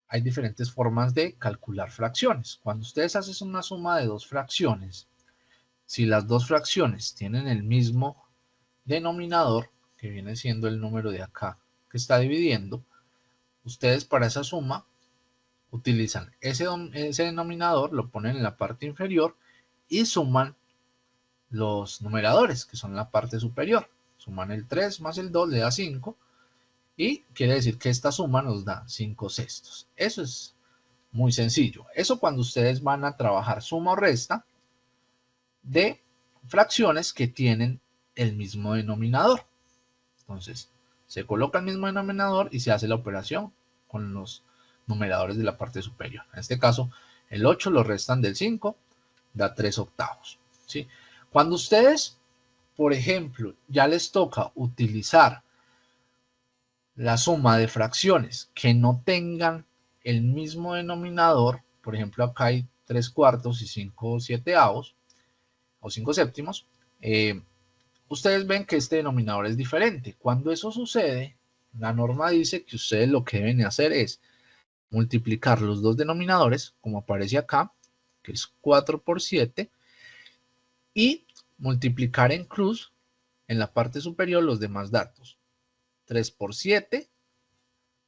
hay diferentes formas de calcular fracciones. Cuando ustedes hacen una suma de dos fracciones, si las dos fracciones tienen el mismo denominador, que viene siendo el número de acá que está dividiendo, ustedes para esa suma utilizan ese denominador, lo ponen en la parte inferior y suman los numeradores, que son la parte superior. Suman el 3 más el 2 le da 5 y quiere decir que esta suma nos da 5 sextos. Eso es muy sencillo. Eso cuando ustedes van a trabajar suma o resta de fracciones que tienen el mismo denominador. Entonces, se coloca el mismo denominador y se hace la operación con los numeradores de la parte superior. En este caso, el 8 lo restan del 5, da 3 octavos. ¿Sí? Cuando ustedes, por ejemplo, ya les toca utilizar la suma de fracciones que no tengan el mismo denominador, por ejemplo, acá hay 3 cuartos y 5 sieteavos o 5 séptimos, ustedes ven que este denominador es diferente. Cuando eso sucede, la norma dice que ustedes lo que deben hacer es multiplicar los dos denominadores, como aparece acá, que es 4 por 7, y multiplicar en cruz en la parte superior los demás datos. 3 por 7,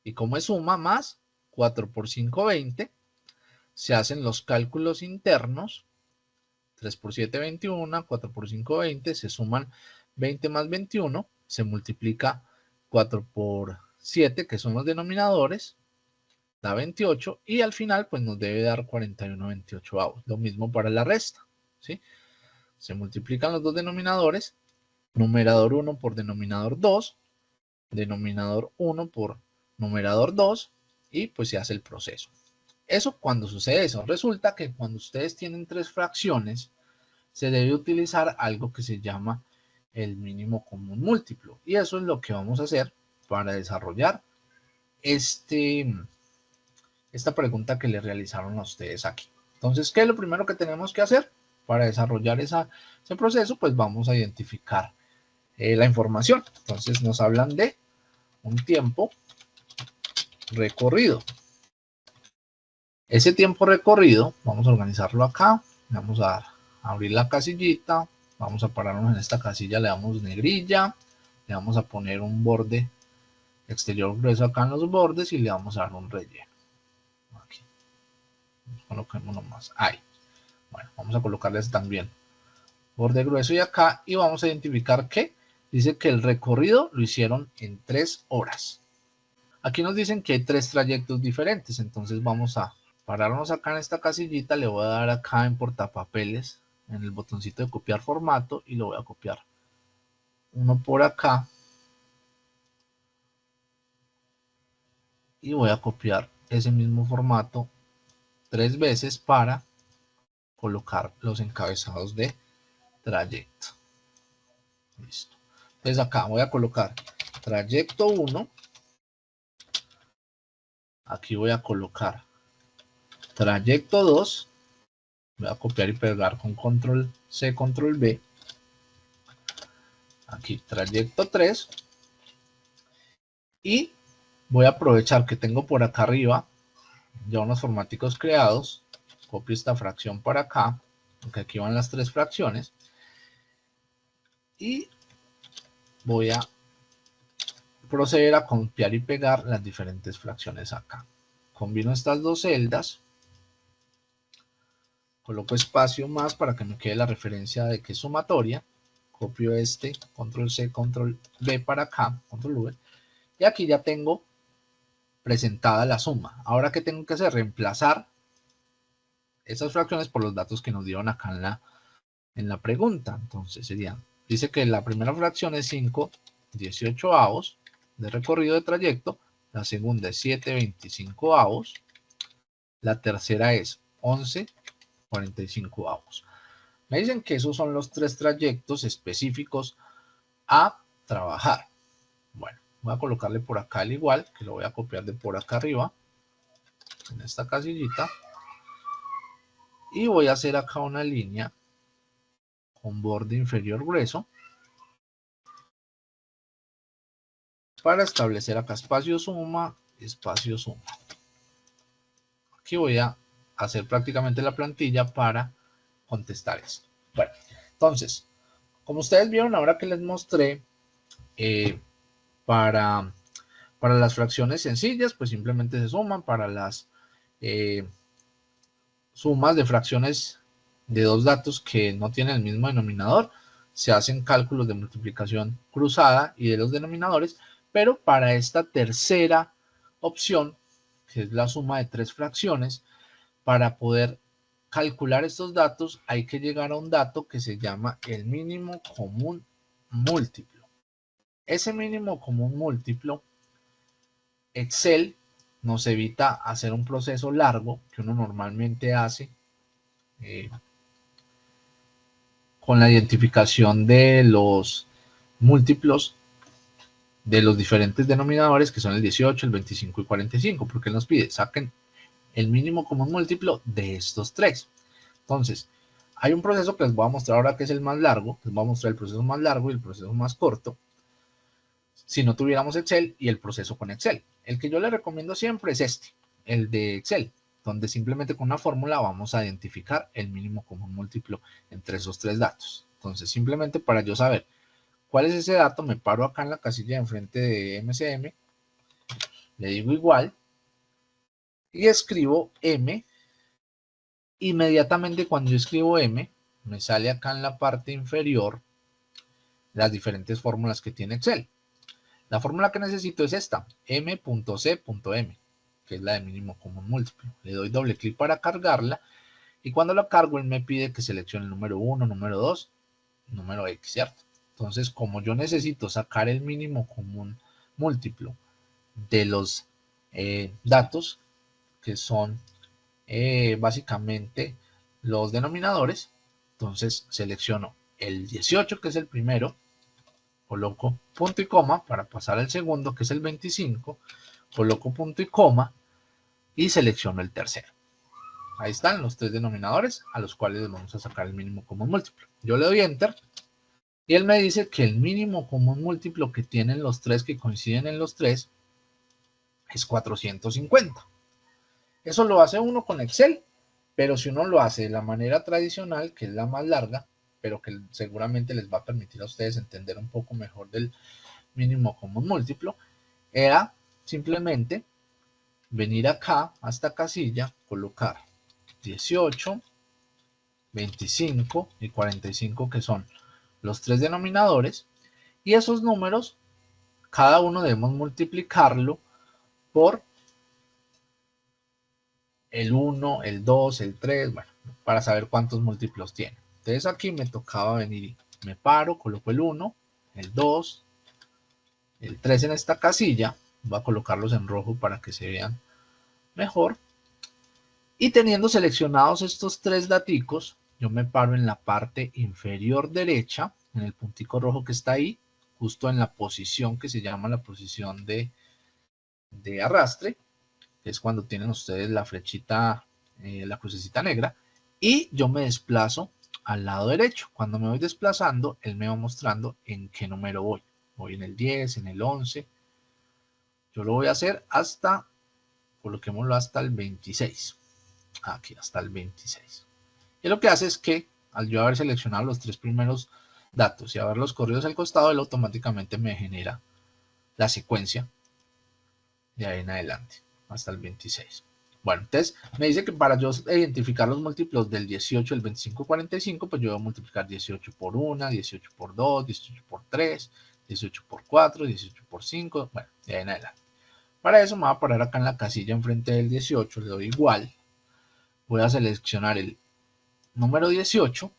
y como es suma, más 4 por 5, 20. Se hacen los cálculos internos. 3 por 7, 21, 4 por 5, 20, se suman 20 más 21, se multiplica 4 por 7, que son los denominadores, da 28, y al final pues nos debe dar 41/28. Lo mismo para la resta, ¿sí? Se multiplican los dos denominadores, numerador 1 por denominador 2, denominador 1 por numerador 2, y pues se hace el proceso. Eso cuando sucede eso. Resulta que cuando ustedes tienen tres fracciones, se debe utilizar algo que se llama el mínimo común múltiplo. Y eso es lo que vamos a hacer para desarrollar esta pregunta que le realizaron a ustedes aquí. Entonces, ¿qué es lo primero que tenemos que hacer para desarrollar ese proceso? Pues vamos a identificar la información. Entonces nos hablan de un tiempo recorrido. Ese tiempo recorrido, vamos a organizarlo acá, vamos a abrir la casillita, vamos a pararnos en esta casilla, le damos negrilla, le vamos a poner un borde exterior grueso acá en los bordes y le vamos a dar un relleno. Aquí. Coloquemos nomás, ahí. Bueno, vamos a colocarles también borde grueso y acá, y vamos a identificar que dice que el recorrido lo hicieron en 3 horas. Aquí nos dicen que hay 3 trayectos diferentes, entonces vamos a pararnos acá en esta casillita, le voy a dar acá en portapapeles, en el botoncito de copiar formato, y lo voy a copiar uno por acá, y voy a copiar ese mismo formato 3 veces para colocar los encabezados de trayecto. Listo. Entonces acá voy a colocar trayecto 1, aquí voy a colocar trayecto 2, voy a copiar y pegar con control C, control V, aquí trayecto 3, y voy a aprovechar que tengo por acá arriba ya unos formáticos creados, copio esta fracción para acá, porque aquí van las 3 fracciones, y voy a proceder a copiar y pegar las diferentes fracciones acá. Combino estas dos celdas, coloco espacio más para que me quede la referencia de que es sumatoria, copio este, control C, control V para acá, control V, y aquí ya tengo presentada la suma. Ahora, ¿qué tengo que hacer? Reemplazar esas fracciones por los datos que nos dieron acá en la pregunta. Entonces serían, dice que la primera fracción es 5/18 de recorrido de trayecto, la segunda es 7/25, la tercera es 11/45. Me dicen que esos son los 3 trayectos específicos a trabajar. Bueno, voy a colocarle por acá al igual, que lo voy a copiar de por acá arriba, en esta casillita, y voy a hacer acá una línea con borde inferior grueso para establecer acá espacio suma, espacio suma. aquí voy a hacer prácticamente la plantilla para contestar esto. Bueno, entonces, como ustedes vieron ahora que les mostré, para las fracciones sencillas, pues simplemente se suman. Para las sumas de fracciones de dos datos que no tienen el mismo denominador, se hacen cálculos de multiplicación cruzada y de los denominadores, pero para esta tercera opción, que es la suma de tres fracciones, para poder calcular estos datos hay que llegar a un dato que se llama el mínimo común múltiplo. Ese mínimo común múltiplo, Excel nos evita hacer un proceso largo que uno normalmente hace con la identificación de los múltiplos de los diferentes denominadores, que son el 18, el 25 y 45, porque él nos pide, saquen el mínimo común múltiplo de estos tres. Entonces, hay un proceso que les voy a mostrar ahora que es el más largo, les voy a mostrar el proceso más largo y el proceso más corto, si no tuviéramos Excel, y el proceso con Excel. El que yo les recomiendo siempre es este, el de Excel, donde simplemente con una fórmula vamos a identificar el mínimo común múltiplo entre esos tres datos. Entonces, simplemente para yo saber cuál es ese dato, me paro acá en la casilla de enfrente de MCM, le digo igual, y escribo M. Inmediatamente cuando yo escribo M, me sale acá en la parte inferior las diferentes fórmulas que tiene Excel. La fórmula que necesito es esta, m.c.m, que es la de mínimo común múltiplo. Le doy doble clic para cargarla y cuando la cargo él me pide que seleccione el número 1, número 2, número X, ¿cierto? Entonces, como yo necesito sacar el mínimo común múltiplo de los datos, que son básicamente los denominadores, entonces selecciono el 18, que es el primero, coloco punto y coma para pasar al segundo, que es el 25, coloco punto y coma y selecciono el tercero. Ahí están los tres denominadores a los cuales vamos a sacar el mínimo común múltiplo. Yo le doy enter y él me dice que el mínimo común múltiplo que tienen los tres, que coinciden en los tres, es 450. Eso lo hace uno con Excel, pero si uno lo hace de la manera tradicional, que es la más larga, pero que seguramente les va a permitir a ustedes entender un poco mejor del mínimo común múltiplo, era simplemente venir acá a esta casilla, colocar 18, 25 y 45, que son los tres denominadores, y esos números, cada uno debemos multiplicarlo por el 1, el 2, el 3, bueno, para saber cuántos múltiplos tiene. Entonces aquí me tocaba venir y me paro, coloco el 1, el 2, el 3 en esta casilla, voy a colocarlos en rojo para que se vean mejor, y teniendo seleccionados estos tres daticos, yo me paro en la parte inferior derecha, en el puntico rojo que está ahí, justo en la posición que se llama la posición de arrastre, que es cuando tienen ustedes la flechita, la crucecita negra, y yo me desplazo al lado derecho. Cuando me voy desplazando, él me va mostrando en qué número voy. Voy en el 10, en el 11. Yo lo voy a hacer hasta, coloquémoslo hasta el 26. Aquí, hasta el 26. Y lo que hace es que, al yo haber seleccionado los tres primeros datos y haberlos corridos al costado, él automáticamente me genera la secuencia de ahí en adelante, hasta el 26. Bueno, entonces me dice que para yo identificar los múltiplos del 18, el 25, 45, pues yo voy a multiplicar 18 por 1, 18 por 2, 18 por 3, 18 por 4, 18 por 5, bueno, de ahí en adelante. Para eso me voy a parar acá en la casilla enfrente del 18, le doy igual, voy a seleccionar el número 18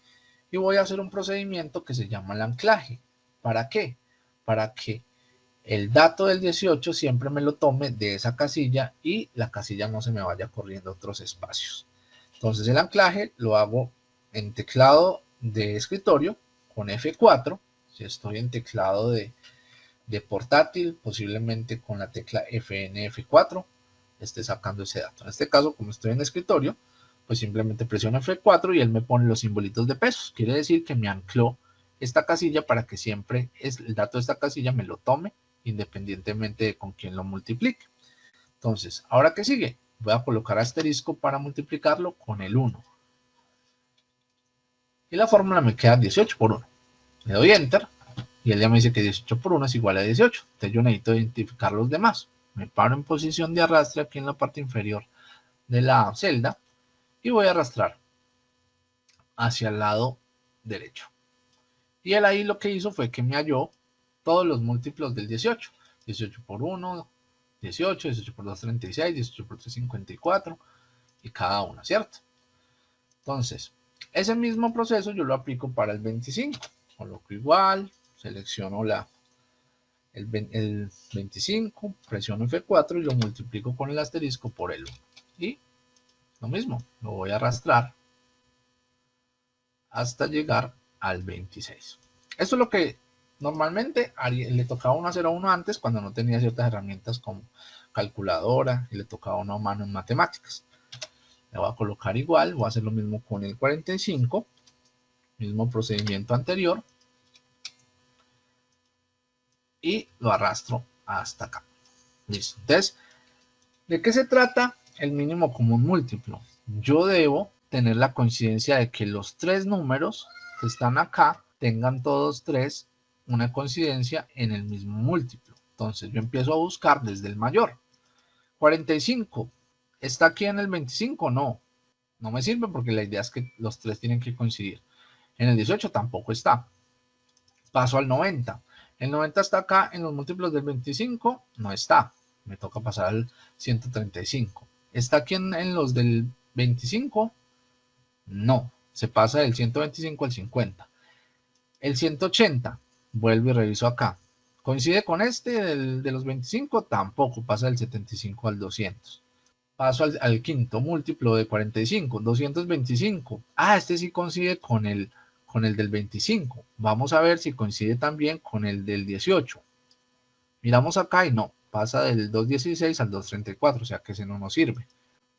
y voy a hacer un procedimiento que se llama el anclaje. ¿Para qué? Para que el dato del 18 siempre me lo tome de esa casilla y la casilla no se me vaya corriendo a otros espacios. Entonces el anclaje lo hago en teclado de escritorio con F4. Si estoy en teclado de portátil, posiblemente con la tecla FN F4 esté sacando ese dato. En este caso, como estoy en escritorio, pues simplemente presiono F4 y él me pone los simbolitos de pesos. Quiere decir que me ancló esta casilla para que siempre el dato de esta casilla me lo tome independientemente de con quién lo multiplique. Entonces, ¿ahora qué sigue? Voy a colocar asterisco para multiplicarlo con el 1. Y la fórmula me queda 18 por 1. Le doy Enter y él ya me dice que 18 por 1 es igual a 18. Entonces yo necesito identificar los demás. Me paro en posición de arrastre aquí en la parte inferior de la celda y voy a arrastrar hacia el lado derecho. Y él ahí lo que hizo fue que me halló todos los múltiplos del 18. 18 por 1, 18, 18 por 2, 36, 18 por 3, 54 y cada una, ¿cierto? Entonces, ese mismo proceso yo lo aplico para el 25. Coloco igual, selecciono el 25, presiono F4 y lo multiplico con el asterisco por el 1. Y lo mismo, lo voy a arrastrar hasta llegar al 26. Esto es lo que normalmente le tocaba a uno hacer a uno antes cuando no tenía ciertas herramientas como calculadora y le tocaba a uno a mano en matemáticas. Le voy a colocar igual, voy a hacer lo mismo con el 45, mismo procedimiento anterior, y lo arrastro hasta acá. Listo. Entonces, ¿de qué se trata el mínimo común múltiplo? Yo debo tener la coincidencia de que los tres números que están acá tengan todos tres una coincidencia en el mismo múltiplo. Entonces yo empiezo a buscar desde el mayor. 45, ¿está aquí en el 25? No, no me sirve porque la idea es que los tres tienen que coincidir. En el 18 tampoco está. Paso al 90. El 90 está acá en los múltiplos del 25, no está. Me toca pasar al 135. ¿Está aquí en los del 25? No, se pasa del 125 al 50. El 180, vuelvo y reviso acá. ¿Coincide con este de los 25? Tampoco, pasa del 75 al 200. Paso al quinto múltiplo de 45, 225. Ah, este sí coincide con el del 25. Vamos a ver si coincide también con el del 18. Miramos acá y no, pasa del 216 al 234, o sea que ese no nos sirve.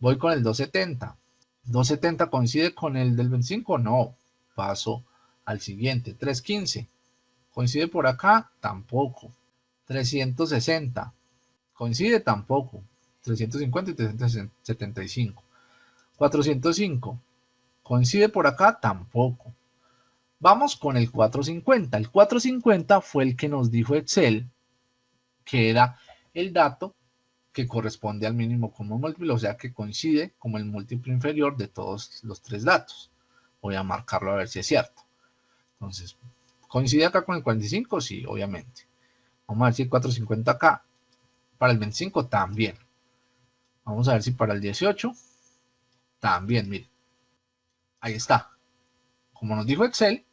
Voy con el 270. 270 coincide con el del 25, no, paso al siguiente. 315, coincide por acá, tampoco. 360, coincide tampoco. 350 y 375. 405, coincide por acá, tampoco. Vamos con el 450. El 450 fue el que nos dijo Excel que era el dato que corresponde al mínimo común múltiplo, o sea que coincide como el múltiplo inferior de todos los tres datos. Voy a marcarlo a ver si es cierto. Entonces, ¿coincide acá con el 45? Sí, obviamente. Vamos a ver si el 450 acá. Para el 25 también. Vamos a ver si para el 18 también, miren. Ahí está. Como nos dijo Excel,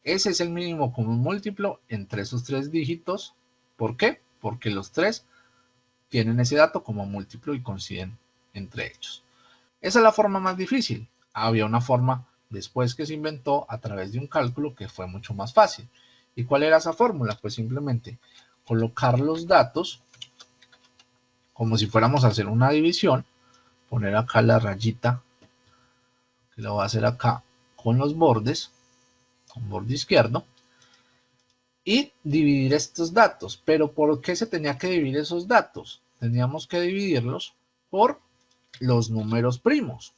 ese es el mínimo común múltiplo entre esos tres dígitos. ¿Por qué? Porque los tres tienen ese dato como múltiplo y coinciden entre ellos. Esa es la forma más difícil. Había una forma después que se inventó a través de un cálculo que fue mucho más fácil. ¿Y cuál era esa fórmula? Pues simplemente colocar los datos como si fuéramos a hacer una división, poner acá la rayita, que lo voy a hacer acá con los bordes, con borde izquierdo, y dividir estos datos. ¿Pero por qué se tenía que dividir esos datos? Teníamos que dividirlos por los números primos.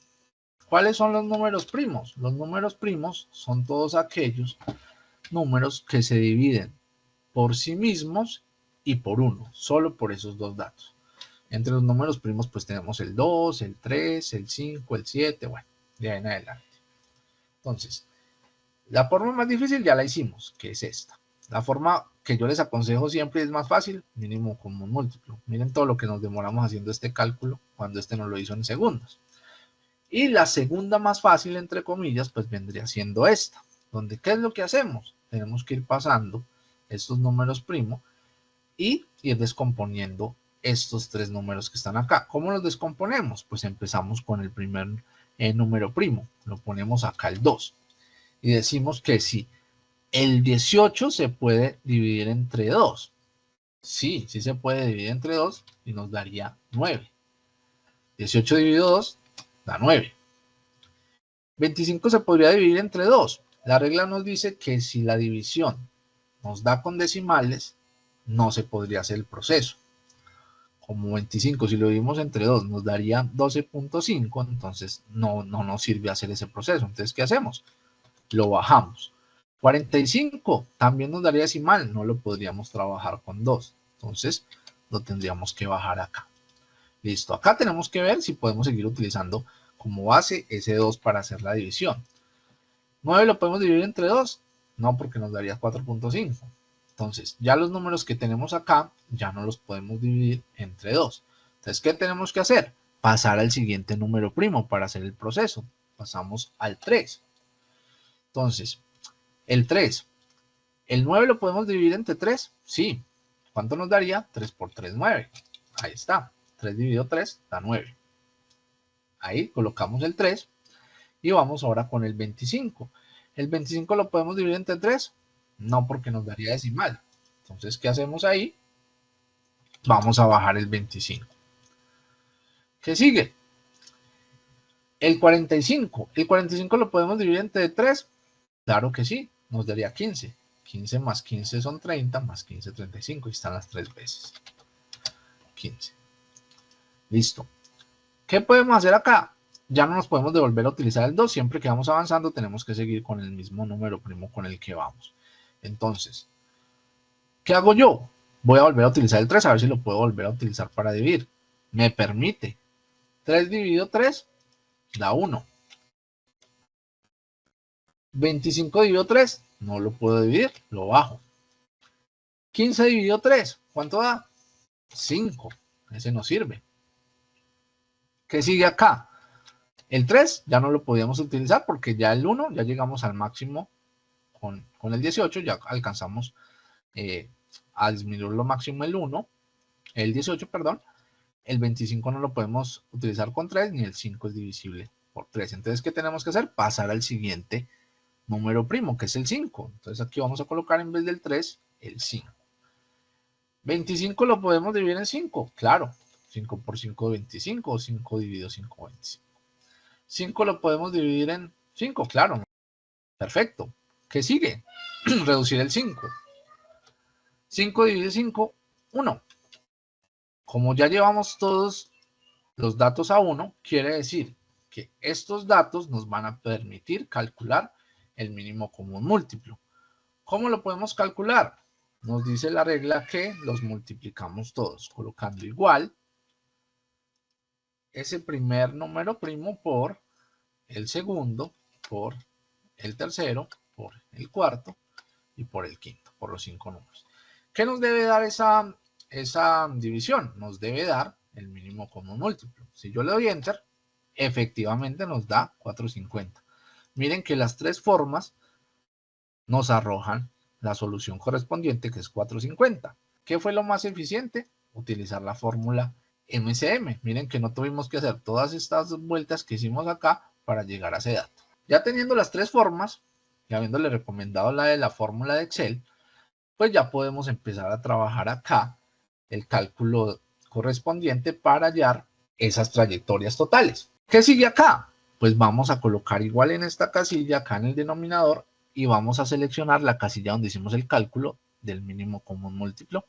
¿Cuáles son los números primos? Los números primos son todos aquellos números que se dividen por sí mismos y por 1, solo por esos dos datos. Entre los números primos pues tenemos el 2, el 3, el 5, el 7, bueno, de ahí en adelante. Entonces, la forma más difícil ya la hicimos, que es esta. La forma que yo les aconsejo siempre es más fácil, mínimo común múltiplo. Miren todo lo que nos demoramos haciendo este cálculo cuando este nos lo hizo en segundos. Y la segunda más fácil, entre comillas, pues vendría siendo esta, donde ¿qué es lo que hacemos? Tenemos que ir pasando estos números primos y ir descomponiendo estos tres números que están acá. ¿Cómo los descomponemos? Pues empezamos con el primer número primo, lo ponemos acá el 2 y decimos que si el 18 se puede dividir entre 2. Sí, sí se puede dividir entre 2 y nos daría 9. 18 dividido 2 da 9. 25 se podría dividir entre 2. La regla nos dice que si la división nos da con decimales, no se podría hacer el proceso. como 25, si lo dividimos entre 2, nos daría 12.5, entonces no nos sirve hacer ese proceso. Entonces, ¿qué hacemos? Lo bajamos. 45 también nos daría decimal, no lo podríamos trabajar con 2. Entonces, lo tendríamos que bajar acá. Listo, acá tenemos que ver si podemos seguir utilizando como base ese 2 para hacer la división. 9 lo podemos dividir entre 2, no, porque nos daría 4.5. Entonces, ya los números que tenemos acá, ya no los podemos dividir entre 2. Entonces, ¿qué tenemos que hacer? Pasar al siguiente número primo para hacer el proceso. Pasamos al 3. Entonces, el 3. ¿El 9 lo podemos dividir entre 3? Sí. ¿Cuánto nos daría? 3 por 3, 9. Ahí está. 3 dividido 3 da 9. Ahí colocamos el 3. Y vamos ahora con el 25. ¿El 25 lo podemos dividir entre 3? No, porque nos daría decimal. Entonces, ¿qué hacemos ahí? Vamos a bajar el 25. ¿Qué sigue? El 45. ¿El 45 lo podemos dividir entre 3? Claro que sí, nos daría 15. 15 más 15 son 30, más 15, 35. Y están las 3 veces. 15. Listo. ¿Qué podemos hacer acá? Ya no nos podemos devolver a utilizar el 2. Siempre que vamos avanzando tenemos que seguir con el mismo número primo con el que vamos. Entonces, ¿qué hago yo? Voy a volver a utilizar el 3, a ver si lo puedo volver a utilizar para dividir. Me permite. 3 dividido 3 da 1. 25 dividido 3, no lo puedo dividir, lo bajo. 15 dividido 3, ¿cuánto da? 5. Ese no sirve. ¿Qué sigue acá? El 3 ya no lo podíamos utilizar porque ya el 1, ya llegamos al máximo con el 18, ya alcanzamos a disminuir lo máximo el 1, el 18, perdón. El 25 no lo podemos utilizar con 3, ni el 5 es divisible por 3. Entonces, ¿qué tenemos que hacer? Pasar al siguiente número primo, que es el 5. Entonces, aquí vamos a colocar en vez del 3, el 5. 25 lo podemos dividir en 5, claro. 5 por 5, 25, o 5 dividido 5, 25. 5 lo podemos dividir en 5, claro. Perfecto. ¿Qué sigue? Reducir el 5. 5 dividido 5, 1. Como ya llevamos todos los datos a 1, quiere decir que estos datos nos van a permitir calcular el mínimo común múltiplo. ¿Cómo lo podemos calcular? Nos dice la regla que los multiplicamos todos, colocando igual ese primer número primo por el segundo, por el tercero, por el cuarto y por el quinto, por los 5 números. ¿Qué nos debe dar esa división? Nos debe dar el mínimo común múltiplo. Si yo le doy Enter, efectivamente nos da 450. Miren que las tres formas nos arrojan la solución correspondiente, que es 450. ¿Qué fue lo más eficiente? Utilizar la fórmula MCM. Miren que no tuvimos que hacer todas estas vueltas que hicimos acá para llegar a ese dato. Ya teniendo las tres formas, y habiéndole recomendado la de la fórmula de Excel, pues ya podemos empezar a trabajar acá el cálculo correspondiente para hallar esas trayectorias totales. ¿Qué sigue acá? Pues vamos a colocar igual en esta casilla, acá en el denominador, y vamos a seleccionar la casilla donde hicimos el cálculo del mínimo común múltiplo,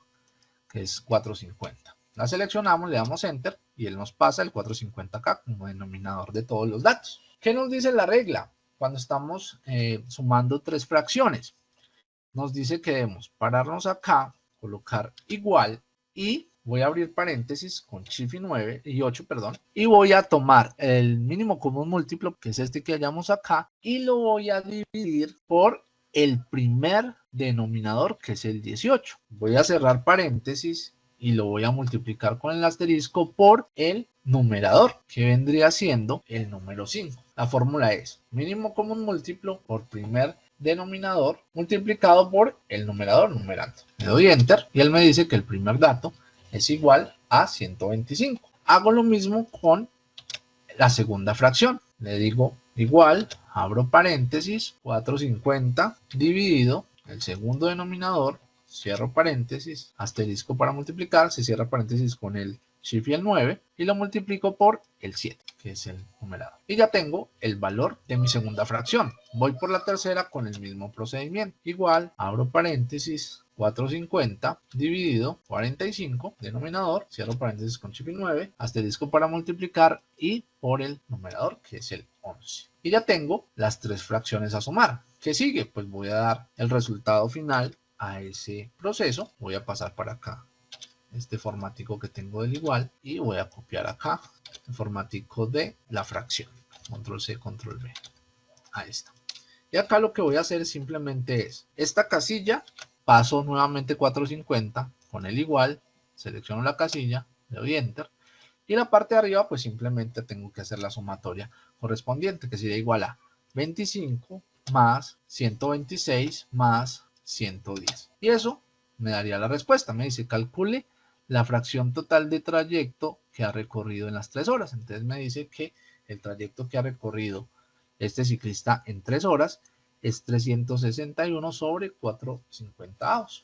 que es 450. La seleccionamos, le damos Enter y él nos pasa el 450 acá como denominador de todos los datos. ¿Qué nos dice la regla? Cuando estamos sumando tres fracciones, nos dice que debemos pararnos acá, colocar igual y voy a abrir paréntesis con Shift y 8, perdón, y voy a tomar el mínimo común múltiplo, que es este que hallamos acá, y lo voy a dividir por el primer denominador, que es el 18. Voy a cerrar paréntesis y lo voy a multiplicar con el asterisco por el numerador, que vendría siendo el número 5. La fórmula es mínimo común múltiplo por primer denominador multiplicado por el numerador numerando. Le doy Enter y él me dice que el primer dato es igual a 125. Hago lo mismo con la segunda fracción. Le digo igual, abro paréntesis, 450 dividido el segundo denominador, cierro paréntesis, asterisco para multiplicar, se cierra paréntesis con el Shift y el 9 y lo multiplico por el 7, que es el numerador. Y ya tengo el valor de mi segunda fracción. Voy por la tercera con el mismo procedimiento. Igual, abro paréntesis, 450 dividido 45, denominador, cierro paréntesis con chip y 9, asterisco para multiplicar y por el numerador que es el 11. Y ya tengo las tres fracciones a sumar. ¿Qué sigue? Pues voy a dar el resultado final a ese proceso. Voy a pasar para acá este formatico que tengo del igual y voy a copiar acá el formatico de la fracción. Control C, Control V. Ahí está. Y acá lo que voy a hacer simplemente es esta casilla, paso nuevamente 450 con el igual, selecciono la casilla, le doy Enter. Y la parte de arriba pues simplemente tengo que hacer la sumatoria correspondiente, que sería igual a 25 más 126 más 110. Y eso me daría la respuesta. Me dice calcule la fracción total de trayecto que ha recorrido en las 3 horas. Entonces me dice que el trayecto que ha recorrido este ciclista en 3 horas es 361 sobre 4/50.